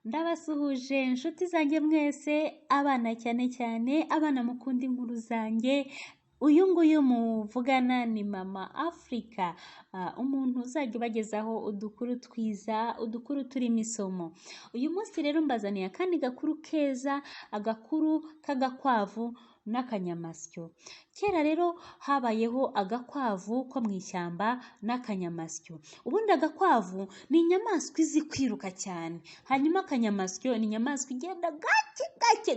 Ndabasuhuje inshuti zanjye mwese, abana cyane cyane, abana mukunda inkuru zanjye. Uyu nguyu muvugana ni Mama Africa, umuntu uzajya ubagezaho udukuru twiza, udukuru turimo isomo. Uyu munsi rero mbazaniye akandi gakuru keza, agakuru k'agakwavu n'akanyamasyo. Kera rero habayeho agakwavu ko mu ishyamba n'akanyamasyo. Ubundi agakwavu ni inyamaswa izi kwiruka cyane, hanyuma akanyamasyo ni inyamaswa igenda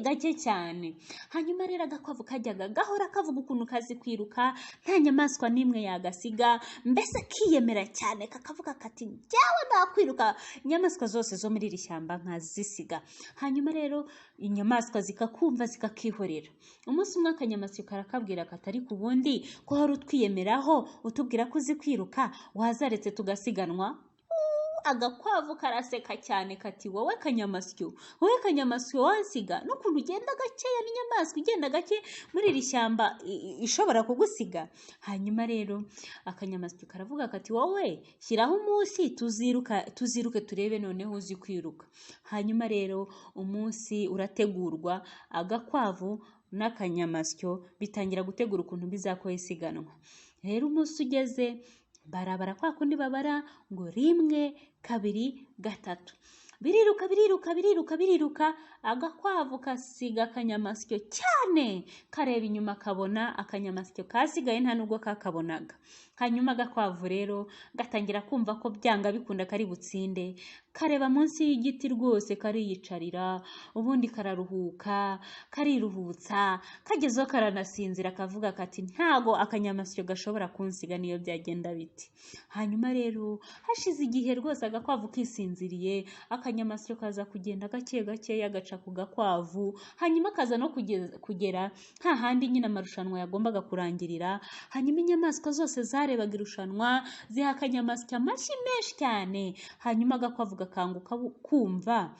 gake cyane. Hanyuma rero agakwavu kajyaga gahora kavuga ukuntu kazi kwiruka, nta nyamaswa n'imwe yagasiga, mbese kiyemera cyane kakavuga kati njyewe nakwiruka inyamaswa zose zo muri iri shyamba nkazisiga. Hanyuma rero inyamaswa zikakumva zikakihorera. Umunsi umwe akanyamasyo karakabwira katari ku bundi ko hari utwiyemeraho utubwira ko uzi kwiruka, wazaretse tugasiganwa. Agakwavu karaseka cyane kati wowe kanyamasyo wansiga n'ukuntu ugenda gakeya, n'inyamaswa igenda gake muri iri shyamba ishobora kugusiga. Hanyuma rero akanyamasyo karavuga kati wowe shyiraho umunsi tuziruke turebe noneho uzi kwiruka. Hanyuma rero umunsi urategurwa, agakwavu n'akanyamasyo bitangira gutegura ukuntu bizakora isiganwa. Rero umunsi ugeze barabara kwa kundi babara ngo 1, 2, 3. Biriruka, agakwavu kasiga akanyamasyo cyane, kareba inyuma kabona akanyamasyo kasigaye nta nubwo kakabonaga. Hanyuma agakwavu rero gatangira kumva ko byanga bikunda kari butsinde, kareba munsi y'igiti rwose kariyicarira, ubundi kararuhuka, kariruhutsa, kagezeho karanasinzira, kavuga kati ntago akanyamasyo gashobora kunsiga niyo byagenda biti. Hanyuma rero hashize igihe rwose agakwavu kisinziriye, akanyamasyo kaza kugenda gake gaca ku gakwavu, hanyuma kaza no kugera hahandi nyine amarushanwa yagombaga kurangirira. Hanyuma inyamaswa zose zarebaga irushanwa ziha akanyamasyo amashyi menshi cyane. Hanyuma agakwavu gakanguka kumva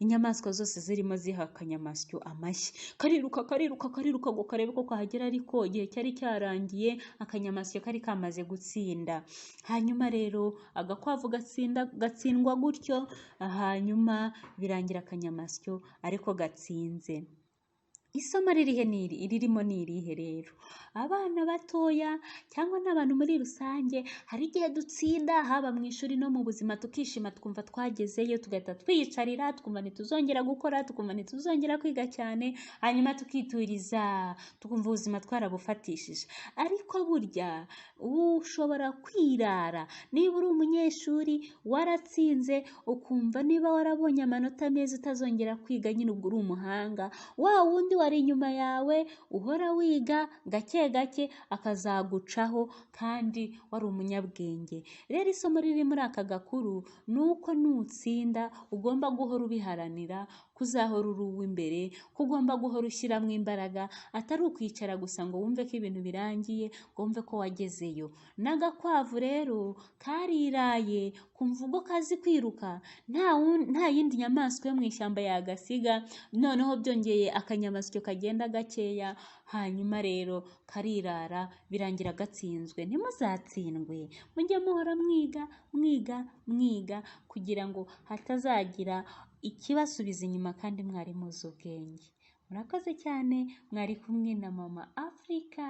inyamaswa zose zirimo ziha akanyamasyo amashyi. Kariruka ngo karebe ko kahagera, ariko igihe cyari cyarangiye, akanyamasyo kari kamaze gutsinda. Hanyuma rero agakwavu gatsindwa gutyo, hanyuma birangira akanyamasyo ariko gatsinze. Isomo ririmo ni irihe rero? Abana batoya cyangwa n'abantu muri rusange, hari igihe dutsinda, haba mu ishuri no mu buzima, tukishima twumva twagezeyo, tugahita twiyicarira, twumva ntituzongera gukora, tukumva ntituzongera kwiga cyane, hanyuma tukituriza, tukumva ubuzima twarabufatishije. Ariko burya ushobora kwirara. Niba uri umunyeshuri waratsinze, ukumva niba warabonye amanota meza utazongera kwiga, nyine ubwo uri umuhanga. Wa wundi wari inyuma yawe uhora wiga gake akazagucaho kandi wari umunyabwenge. Rero isomo riri muri aka gakuru ni uko nutsinda ugomba guhora ubiharanira, kuzahora uri uw'imbere, kugomba guhora ushyiramo imbaraga, atari ukwicara gusa ngo wumve ko ibintu birangiye, ngo wumve ko wagezeyo. N'agakwavu rero kariraye kumva ubwo kazi kwiruka nta yindi nyamaswa yo mu ishyamba yagasiga, noneho byongeye akanyamasyo kagenda gakeya. Hanyuma rero karirara, birangira gatsinzwe. Ntimuzatsindwe, mujye muhora mwiga kugira ngo hatazagira ikibasubiza inyuma kandi mwari muzi ubwenge. Murakoze cyane, mwari kumwe na Mama Africa.